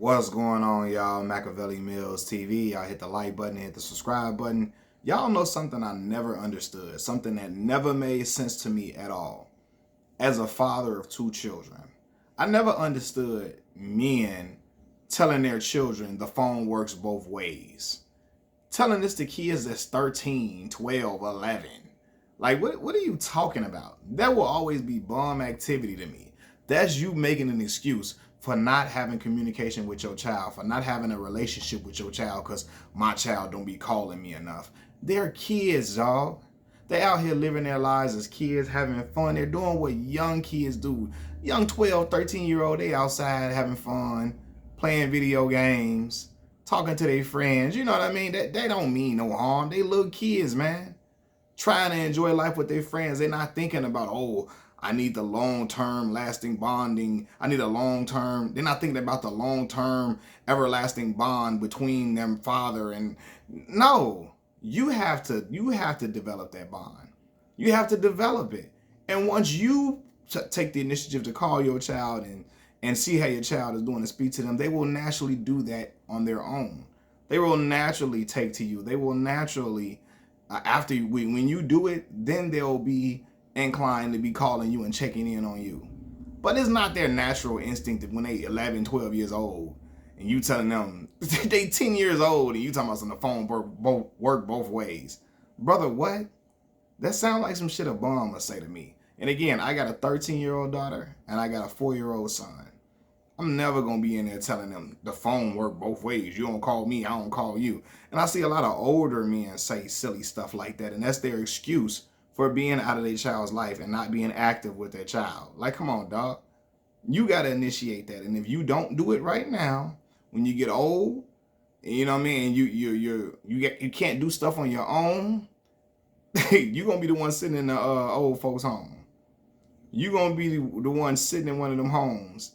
What's going on, y'all? Machiavelli Mills TV. Y'all hit the like button, hit the subscribe button. Y'all know something I never understood, something that never made sense to me at all. As a father of two children, I never understood men telling their children the phone works both ways. Telling this to kids that's 13, 12, 11. Like, what are you talking about? That will always be bum activity to me. That's you making an excuse for not having communication with your child, for not having a relationship with your child, because my child don't be calling me enough. They're kids, y'all. They out here living their lives as kids, having fun. They're doing what young kids do. Young 12, 13-year-old, they outside having fun, playing video games, talking to their friends. You know what I mean? They don't mean no harm. They little kids, man, trying to enjoy life with their friends. They're not thinking about, oh, I need the long-term lasting bonding. I need a long-term. They're not thinking about the long-term everlasting bond between them father and no. You have to develop that bond. You have to develop it. And once you take the initiative to call your child and see how your child is doing and speak to them, they will naturally do that on their own. They will naturally take to you. They will naturally when you do it, then they'll be inclined to be calling you and checking in on you. But it's not their natural instinct that when they 11, 12 years old and you telling them they 10 years old and you talking about on the phone work both ways. Brother, what? That sounds like some shit a bum would say to me. And again, I got a 13-year-old daughter and I got a 4-year-old son. I'm never going to be in there telling them the phone work both ways. You don't call me, I don't call you. And I see a lot of older men say silly stuff like that, and that's their excuse for being out of their child's life and not being active with their child. Like, come on, dog. You got to initiate that. And if you don't do it right now, when you get old, you know what I mean, you can't do stuff on your own, you're going to be the one sitting in the old folks' home. You're going to be the one sitting in one of them homes.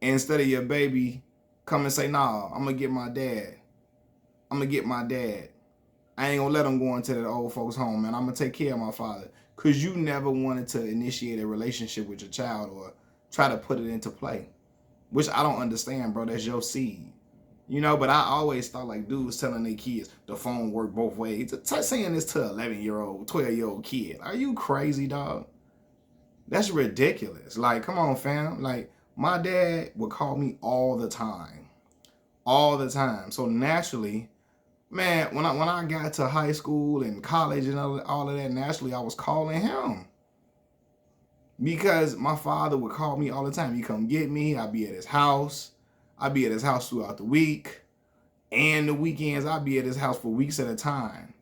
And instead of your baby come and say, nah, I'm going to get my dad. I'm going to get my dad. I ain't going to let him go into that old folks home, man. I'm going to take care of my father. Because you never wanted to initiate a relationship with your child or try to put it into play. Which I don't understand, bro. That's your seed. You know, but I always thought like dudes telling their kids the phone work both ways. Saying this to an 11-year-old, 12-year-old kid. Are you crazy, dog? That's ridiculous. Like, come on, fam. Like, my dad would call me all the time. All the time. So naturally, man, when I got to high school and college and all of that, naturally I was calling him. Because my father would call me all the time. He'd come get me. I'd be at his house. I'd be at his house throughout the week. And the weekends, I'd be at his house for weeks at a time.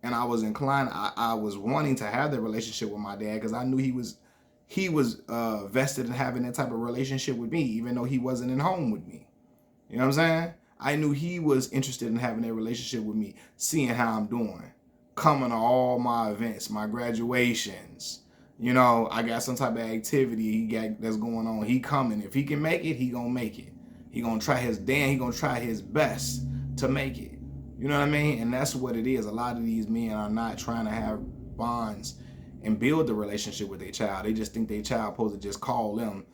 And I was inclined, I was wanting to have that relationship with my dad because I knew he was vested in having that type of relationship with me, even though he wasn't in home with me. You know what I'm saying? I knew he was interested in having that relationship with me, seeing how I'm doing, coming to all my events, my graduations. You know, I got some type of activity that's going on. He coming. If he can make it, he gonna make it. He gonna try his best to make it. You know what I mean? And that's what it is. A lot of these men are not trying to have bonds and build the relationship with their child. They just think their child supposed to just call them.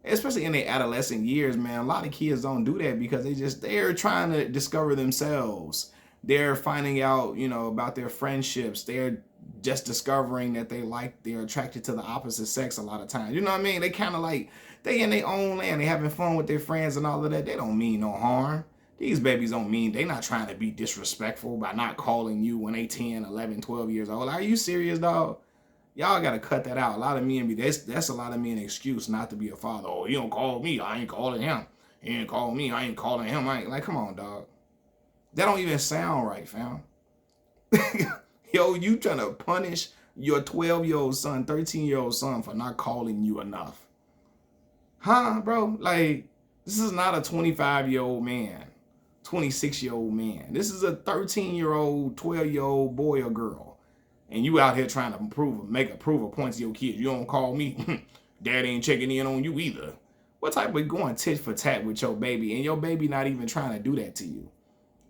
Especially in their adolescent years, man. A lot of kids don't do that because they're trying to discover themselves. They're finding out, you know, about their friendships. They're just discovering that they're attracted to the opposite sex a lot of times. You know what I mean? They kind of like, they in their own land. They having fun with their friends and all of that. They don't mean no harm. These babies don't mean, they not trying to be disrespectful by not calling you when they 10, 11, 12 years old. Are you serious, dog? Y'all got to cut that out. A lot of men that's a lot of men excuse not to be a father. Oh, he don't call me, I ain't calling him. He ain't calling me, I ain't calling him. I ain't like, come on, dog. That don't even sound right, fam. Yo, you trying to punish your 12-year-old son, 13-year-old son for not calling you enough. Huh, bro? Like, this is not a 25-year-old man, 26-year-old man. This is a 13-year-old, 12-year-old boy or girl. And you out here trying to prove a point to your kids. You don't call me. Dad ain't checking in on you either. What type of going tit for tat with your baby? And your baby not even trying to do that to you.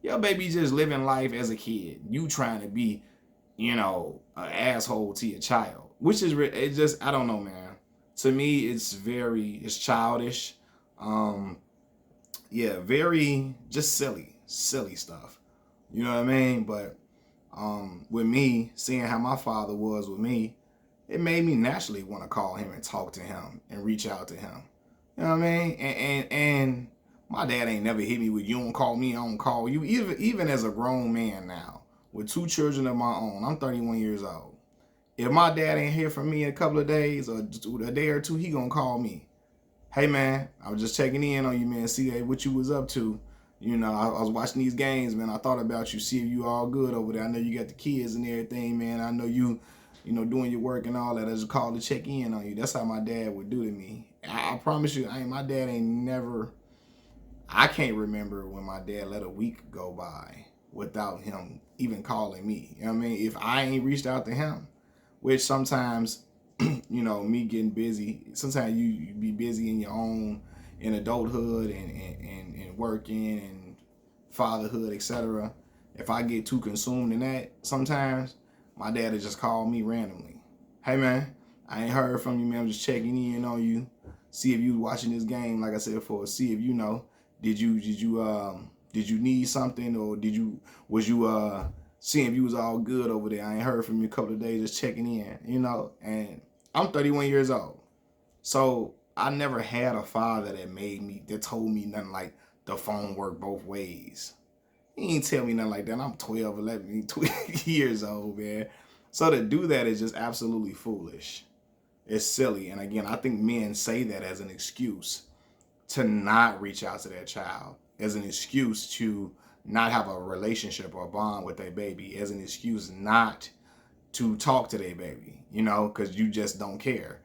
Your baby just living life as a kid. You trying to be, you know, an asshole to your child. Which is, it just, I don't know, man. To me, it's childish. yeah, very just silly stuff. You know what I mean? But with me, seeing how my father was with me, it made me naturally want to call him and talk to him and reach out to him. You know what I mean? And my dad ain't never hit me with "you don't call me, I don't call you." Even as a grown man now, with two children of my own, I'm 31 years old. If my dad ain't here for me in a couple of days or a day or two, he gonna call me. Hey man, I was just checking in on you, man. See what you was up to. You know, I was watching these games, man. I thought about you, see if you all good over there. I know you got the kids and everything, man. I know you know, doing your work and all that. I just called to check in on you. That's how my dad would do to me. I promise you, my dad ain't never. I can't remember when my dad let a week go by without him even calling me. You know what I mean? If I ain't reached out to him, which sometimes, you know, me getting busy, sometimes you be busy in your own, in adulthood and working and fatherhood, etc. If I get too consumed in that, sometimes my dad will just call me randomly. Hey man, I ain't heard from you, man. I'm just checking in on you. See if you watching this game, like I said before, see if you know, did you need something, or was you seeing if you was all good over there. I ain't heard from you a couple of days, just checking in, you know. And I'm 31 years old. So I never had a father that told me nothing like the phone worked both ways. He ain't tell me nothing like that. I'm 12, 11, 12 years old, man. So to do that is just absolutely foolish. It's silly. And again, I think men say that as an excuse to not reach out to their child, as an excuse to not have a relationship or a bond with their baby, as an excuse not to talk to their baby, you know, because you just don't care.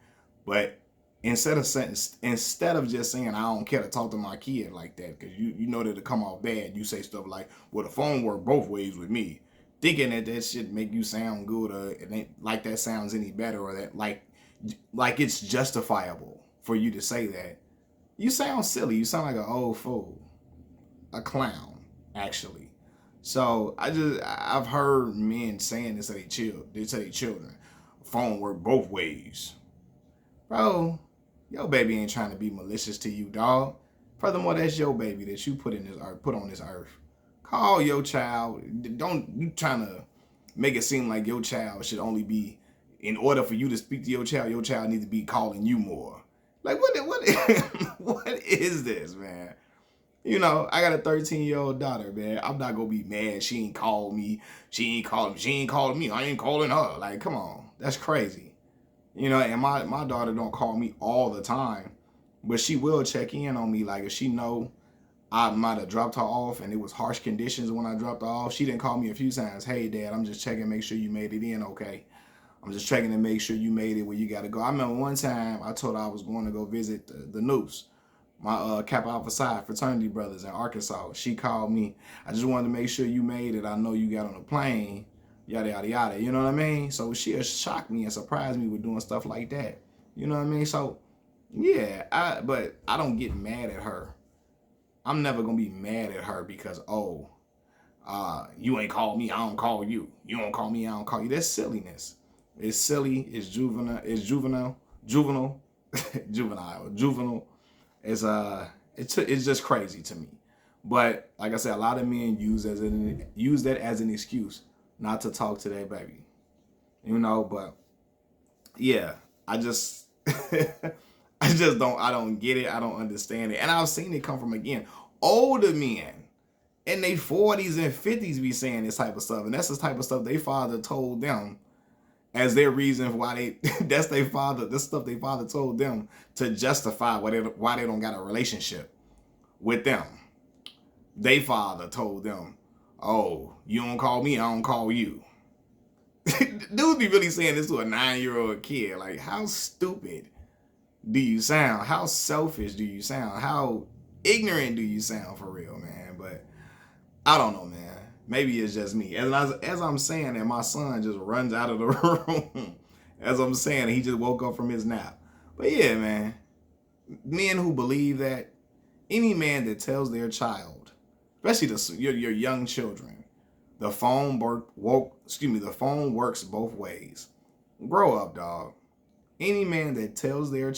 But instead of just saying I don't care to talk to my kid like that, because you know that it'll come off bad, you say stuff like, well, the phone worked both ways with me, thinking that shit make you sound good, or it ain't like that sounds any better, or that like it's justifiable for you to say that. You sound silly. You sound like an old fool, a clown, actually. So I've heard men saying this to their children. Phone work both ways, bro. Your baby ain't trying to be malicious to you, dog. Furthermore, that's your baby that you put on this earth. Call your child. Don't you trying to make it seem like your child should only be, in order for you to speak to your child needs to be calling you more. Like what what is this, man? You know, I got a 13-year-old daughter, man. I'm not gonna be mad. She ain't called me. She ain't calling me. I ain't calling her. Like, come on. That's crazy. You know, and my daughter don't call me all the time, but she will check in on me. Like if she know I might have dropped her off and it was harsh conditions when I dropped her off, she didn't call me a few times. Hey dad, I'm just checking, make sure you made it in okay. I'm just checking to make sure you made it where you got to go. I remember one time I told her I was going to go visit the Noose, my Kappa Alpha Psi fraternity brothers in Arkansas. She called me. I just wanted to make sure you made it. I know you got on a plane, yada, yada, yada. You know what I mean? So she has shocked me and surprised me with doing stuff like that. You know what I mean? So, yeah, but I don't get mad at her. I'm never going to be mad at her because, you ain't called me, I don't call you. You don't call me, I don't call you. That's silliness. It's silly. It's juvenile. It's just crazy to me. But like I said, a lot of men use that as an excuse not to talk to their baby. You know, but yeah, I just I don't get it. I don't understand it. And I've seen it come from, again, older men in their 40s and 50s be saying this type of stuff. And that's the type of stuff their father told them as their reason why that's stuff their father told them to justify why they don't got a relationship with them. Their father told them, oh, you don't call me, I don't call you. Dude be really saying this to a 9-year-old kid. Like, how stupid do you sound? How selfish do you sound? How ignorant do you sound, for real, man? But I don't know, man. Maybe it's just me. As I'm saying that, my son just runs out of the room. As I'm saying, he just woke up from his nap. But yeah, man, men who believe that, any man that tells their child, especially your young children, the phone works both ways. Grow up, dog. Any man that tells their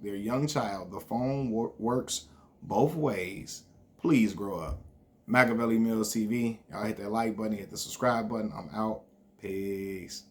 young child, the phone works both ways, Please grow up. Machiavelli Mills TV. Y'all hit that like button, hit the subscribe button. I'm out. Peace.